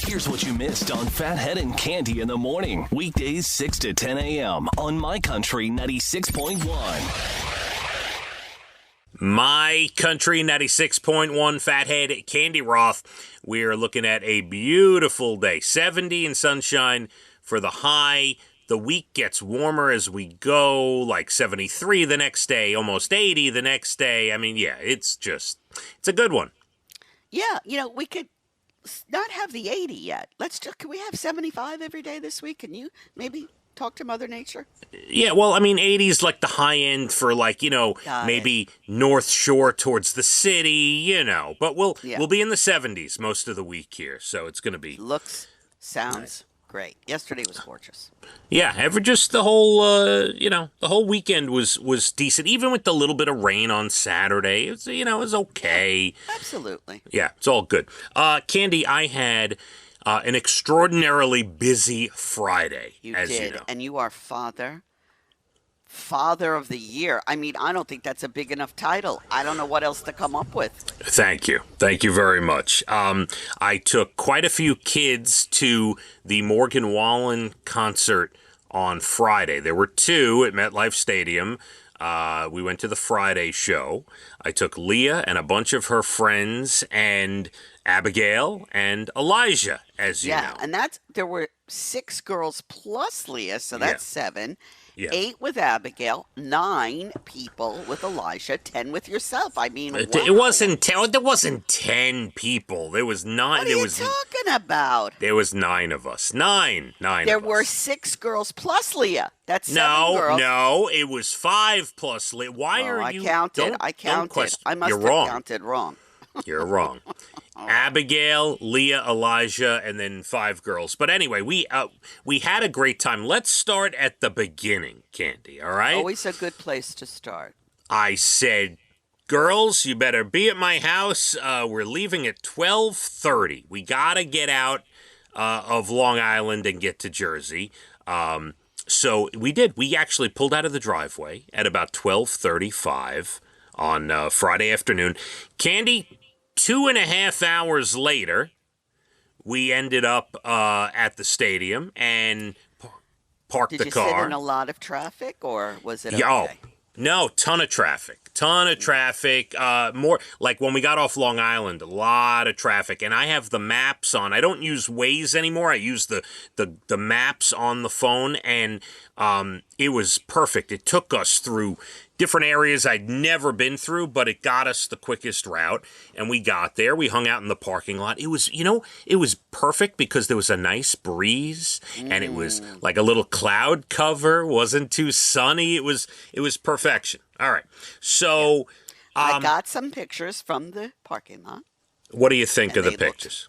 Here's what you missed on Phathead and Cande in the morning. Weekdays 6 to 10 a.m. on My Country 96.1. My Country 96.1 Phathead, Cande Roth. We're looking at a beautiful day. 70 and sunshine for the high. The week gets warmer as we go, like 73 the next day, almost 80 the next day. I mean, yeah, it's a good one. Yeah, we could not have the 80 yet. Can we have 75 every day this week? Can you maybe talk to Mother Nature? Yeah, well, I mean, 80 is like the high end for maybe North Shore towards the city, But we'll be in the 70s most of the week here, so it's going to be... Sounds great. Yesterday was gorgeous. Yeah, just the whole, the whole weekend was decent. Even with the little bit of rain on Saturday, it was okay. Yeah, absolutely. Yeah, it's all good. Cande, I had an extraordinarily busy Friday, You as did, you know. and you are Father of the Year. I mean, I don't think that's a big enough title. I don't know what else to come up with. Thank you. Thank you very much. I took quite a few kids to the Morgan Wallen concert on Friday. There were two at MetLife Stadium. We went to the Friday show. I took Leah and a bunch of her friends and Abigail and Elijah, as you know. Yeah, and there were 6 girls plus Leah, so that's 7. Yeah. 8 with Abigail, 9 people with Elijah, 10 with yourself. I mean, wow. It wasn't 10. There wasn't 10 people. There was 9. What are you talking about? There was 9 of us. 9. There were 6 girls plus Leah. That's 7 girls. No, it was 5 plus Leah. Why are you? I counted. I must have counted wrong. You're wrong. Abigail, Leah, Elijah, and then 5 girls. But anyway, we had a great time. Let's start at the beginning, Cande, all right? Always a good place to start. I said, girls, you better be at my house. We're leaving at 12:30. We got to get out of Long Island and get to Jersey. So we did. We actually pulled out of the driveway at about 12:35 on Friday afternoon. Cande, 2.5 hours later, we ended up at the stadium and parked the car. Did you sit in a lot of traffic, or was it okay? Oh, no, ton of traffic. More like when we got off Long Island, a lot of traffic. And I have the maps on. I don't use Waze anymore. I use the maps on the phone, and it was perfect. It took us through different areas I'd never been through, but it got us the quickest route. And we got there. We hung out in the parking lot. It was, it was perfect because there was a nice breeze, and it was like a little cloud cover. Wasn't too sunny. It was perfection. All right. So I got some pictures from the parking lot. What do you think of the pictures?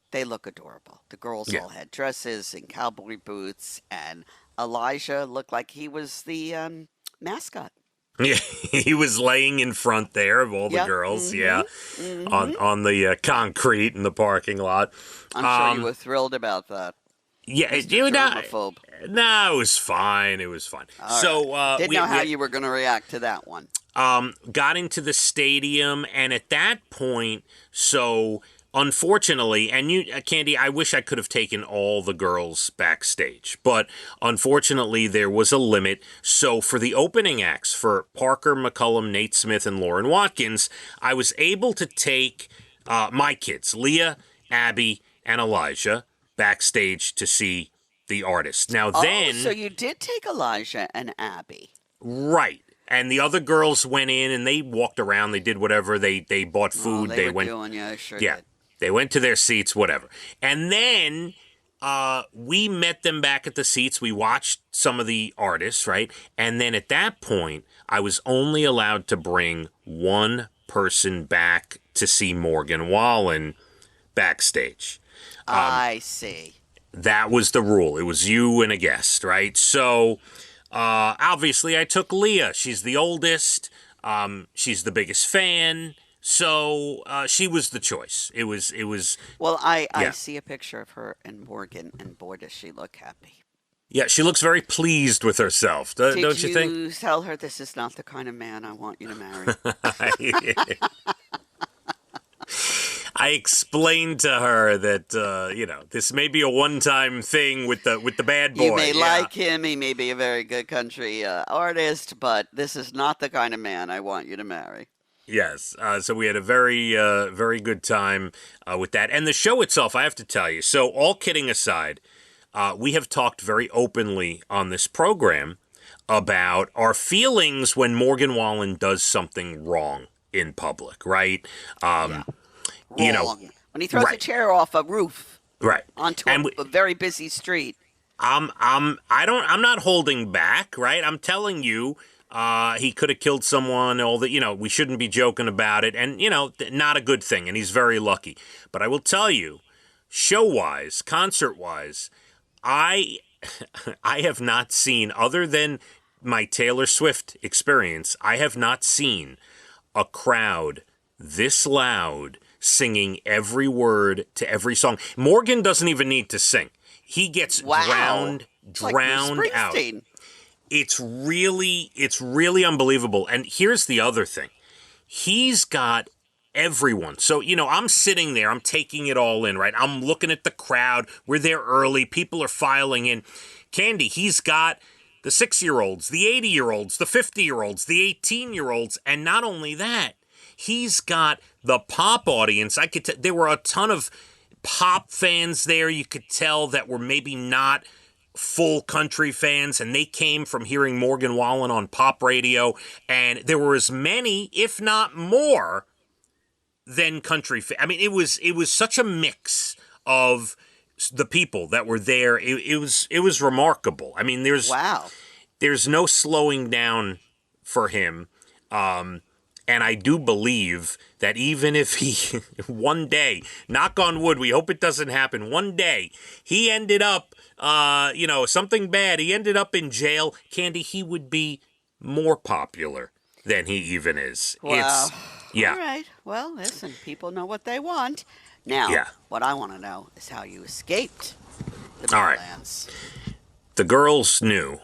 They look adorable. The girls all had dresses and cowboy boots, and Elijah looked like he was the mascot. Yeah, he was laying in front there of all the girls, on the concrete in the parking lot. I'm sure you were thrilled about that. Yeah, germaphobe. No, it was fine. It was fine. Didn't know how you were going to react to that one. Got into the stadium, and at that point, unfortunately, and Cande, I wish I could have taken all the girls backstage, but unfortunately there was a limit. So for the opening acts, for Parker McCullum, Nate Smith, and Lauren Watkins, I was able to take my kids, Leah, Abby, and Elijah, backstage to see the artist. Now so you did take Elijah and Abby. Right. And the other girls went in and they walked around. They did whatever. They bought food. They went doing, did. They went to their seats, whatever. And then we met them back at the seats. We watched some of the artists, right? And then at that point, I was only allowed to bring one person back to see Morgan Wallen backstage. I see. That was the rule. It was you and a guest, right? So obviously I took Leah. She's the oldest. She's the biggest fan. So she was the choice. It was. Well, I see a picture of her and Morgan, and boy, does she look happy. Yeah, she looks very pleased with herself, don't you think? Did you tell her this is not the kind of man I want you to marry? I explained to her that this may be a one-time thing with the bad boy. You may like him. He may be a very good country artist, but this is not the kind of man I want you to marry. Yes. So we had a very good time with that. And the show itself, I have to tell you, so all kidding aside, we have talked very openly on this program about our feelings when Morgan Wallen does something wrong in public, right? Wrong. When he throws a chair off a roof, right, onto a very busy street. I'm not holding back, right? I'm telling you, he could have killed someone. All that, we shouldn't be joking about it, and not a good thing. And he's very lucky. But I will tell you, show-wise, concert-wise, I have not seen, other than my Taylor Swift experience, I have not seen a crowd this loud singing every word to every song. Morgan doesn't even need to sing. He gets drowned out. It's really unbelievable. And here's the other thing. He's got everyone. So, I'm sitting there, I'm taking it all in, right? I'm looking at the crowd. We're there early. People are filing in. Cande, he's got the 6-year-olds, the 80-year-olds, the 50-year-olds, the 18-year-olds, and not only that, he's got the pop audience. There were a ton of pop fans there. You could tell that were maybe not full country fans, and they came from hearing Morgan Wallen on pop radio, and there were as many, if not more, than country fans. I mean, it was such a mix of the people that were there. It was remarkable. I mean, there's no slowing down for him. And I do believe that even if he, one day, knock on wood, we hope it doesn't happen, one day, he ended up, something bad, he ended up in jail, Cande, he would be more popular than he even is. Wow. All right. Well, listen, people know what they want. Now, what I want to know is how you escaped the Badlands. Right. The girls knew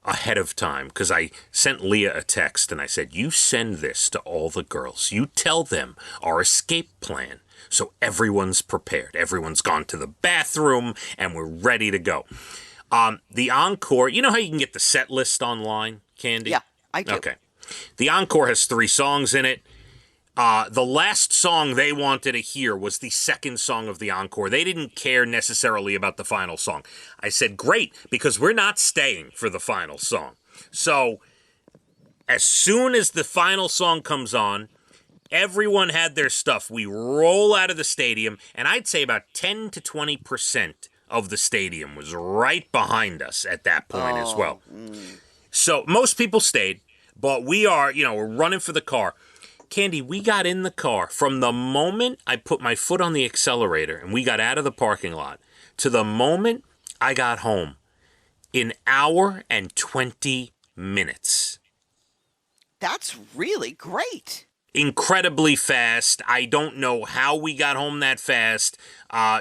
ahead of time, because I sent Leah a text and I said, you send this to all the girls. You tell them our escape plan so everyone's prepared. Everyone's gone to the bathroom and we're ready to go. The encore, you know how you can get the set list online, Cande? Yeah, I do. Okay. The encore has 3 songs in it. The last song they wanted to hear was the second song of the encore. They didn't care necessarily about the final song. I said, great, because we're not staying for the final song. So as soon as the final song comes on, everyone had their stuff. We roll out of the stadium, and I'd say about 10 to 20% of the stadium was right behind us at that point as well. So most people stayed, but we're running for the car. Cande, we got in the car from the moment I put my foot on the accelerator and we got out of the parking lot to the moment I got home, an hour and 20 minutes. That's really great. Incredibly fast. I don't know how we got home that fast.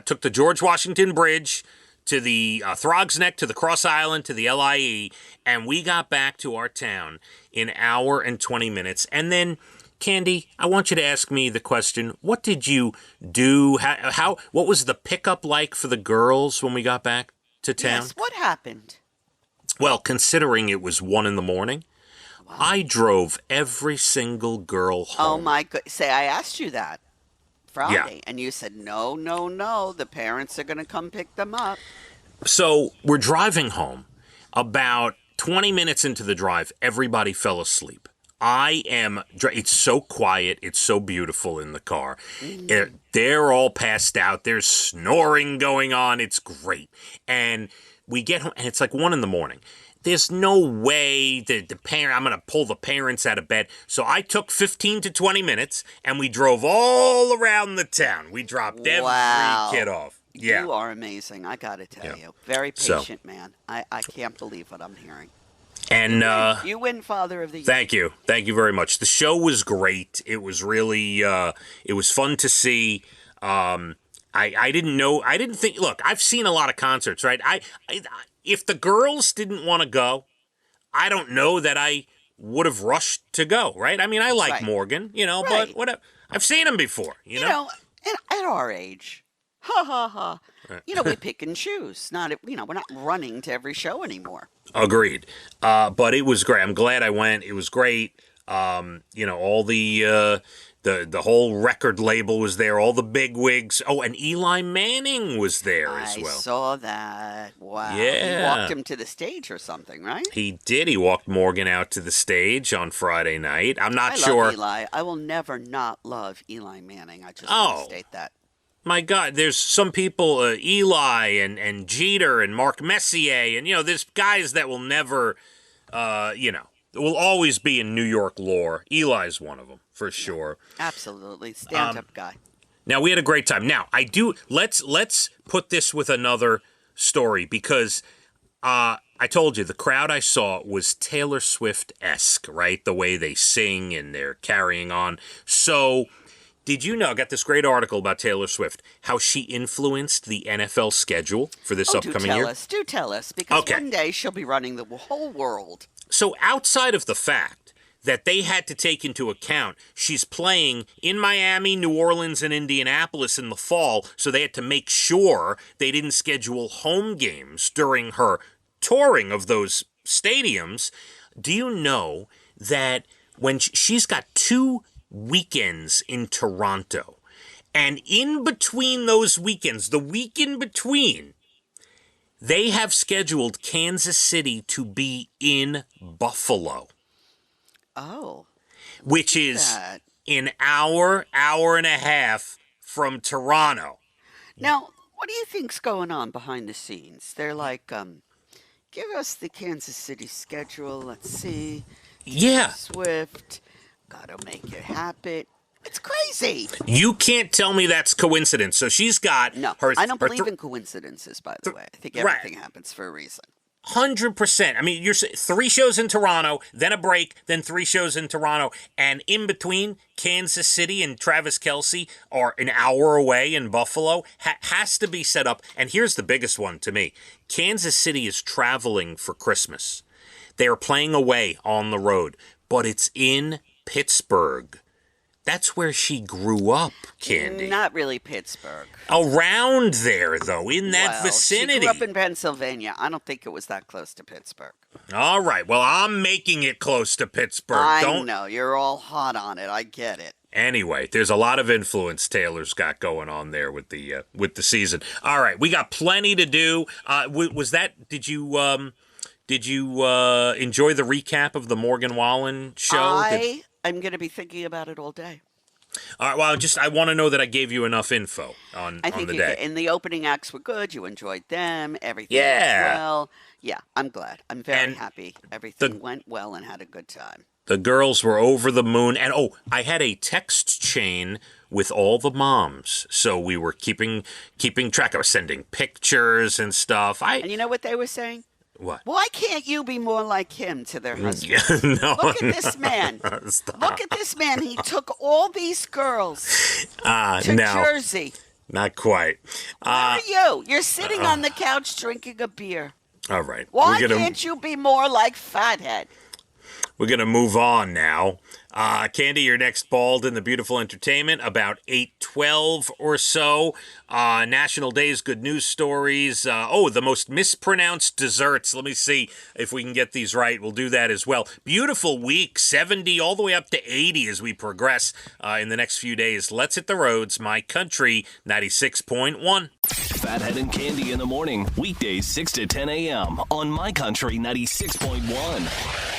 Took the George Washington Bridge to the Throgs Neck, to the Cross Island, to the LIE, and we got back to our town in an hour and 20 minutes. And then, Cande, I want you to ask me the question, what did you do? What was the pickup like for the girls when we got back to town? Yes, what happened? Well, considering it was 1 a.m, wow. I drove every single girl home. Oh, my God. Say, I asked you that Friday, and you said, no, the parents are going to come pick them up. So we're driving home. About 20 minutes into the drive, everybody fell asleep. It's so quiet. It's so beautiful in the car. They're all passed out. There's snoring going on. It's great. And we get home, and it's like 1 a.m. There's no way that I'm going to pull the parents out of bed. So I took 15 to 20 minutes, and we drove all around the town. We dropped every kid off. Yeah. You are amazing. I got to tell you. Very patient, man. I can't believe what I'm hearing. And you win Father of the Year. Thank you very much. The show was great. It was really it was fun to see. I didn't think. Look, I've seen a lot of concerts, right? If the girls didn't want to go, I don't know that I would have rushed to go, right? I mean, I like Morgan, but whatever. I've seen him before, you know. And at our age, ha ha ha. We pick and choose. We're not running to every show anymore. Agreed. But it was great. I'm glad I went. It was great. All the whole record label was there. All the big wigs. Oh, and Eli Manning was there as well. I saw that. Wow. Yeah. He walked him to the stage or something, right? He did. He walked Morgan out to the stage on Friday night. I'm not sure. I love Eli. I will never not love Eli Manning. I just want to state that. My God, there's some people, Eli and Jeter and Mark Messier, and, there's guys that will never, will always be in New York lore. Eli's one of them, for sure. Absolutely. Stand-up guy. Now, we had a great time. Now, let's put this with another story, because I told you, the crowd I saw was Taylor Swift-esque, right? The way they sing and they're carrying on. So, did you know, I got this great article about Taylor Swift, how she influenced the NFL schedule for this upcoming year? Do tell us, because one day she'll be running the whole world. So outside of the fact that they had to take into account she's playing in Miami, New Orleans, and Indianapolis in the fall, so they had to make sure they didn't schedule home games during her touring of those stadiums, do you know that when she's got 2 weekends in Toronto, and in between those weekends, the week in between, they have scheduled Kansas City to be in Buffalo. Oh. Which is an hour and a half from Toronto. Now, what do you think's going on behind the scenes? They're like, give us the Kansas City schedule. Let's see. Yeah. Swift. Gotta make it happen. It's crazy. You can't tell me that's coincidence. So she's got her. I don't believe in coincidences, by the way. I think everything happens for a reason. 100%. I mean, you're 3 shows in Toronto, then a break, then 3 shows in Toronto, and in between, Kansas City and Travis Kelce are an hour away in Buffalo. Has to be set up. And here's the biggest one to me. Kansas City is traveling for Christmas. They are playing away on the road, but it's in Pittsburgh. That's where she grew up, Cande. Not really Pittsburgh. Around there, though, in that vicinity. She grew up in Pennsylvania. I don't think it was that close to Pittsburgh. All right. Well, I'm making it close to Pittsburgh. I know. You're all hot on it. I get it. Anyway, there's a lot of influence Taylor's got going on there with the season. All right. We got plenty to do. Did you enjoy the recap of the Morgan Wallen show? I'm going to be thinking about it all day. All right, well, I want to know that I gave you enough info on the day. I think and the opening acts were good. You enjoyed them. Everything went well. Yeah, I'm glad. I'm very happy. Everything went well and had a good time. The girls were over the moon. And, I had a text chain with all the moms. So we were keeping track. I was sending pictures and stuff. And you know what they were saying? What? Why can't you be more like him to their husband? No, Look at this man. Stop. Look at this man. He took all these girls to Jersey. Not quite. Where are you? You're sitting on the couch drinking a beer. All right. Why can't you be more like Phathead? We're going to move on now. Cande, your next Bald and the Beautiful Entertainment, about 8:12 or so. National Days, good news stories. The most mispronounced desserts. Let me see if we can get these right. We'll do that as well. Beautiful week, 70 all the way up to 80 as we progress in the next few days. Let's hit the roads. My Country 96.1. Phathead and Cande in the morning, weekdays 6 to 10 a.m. on My Country 96.1.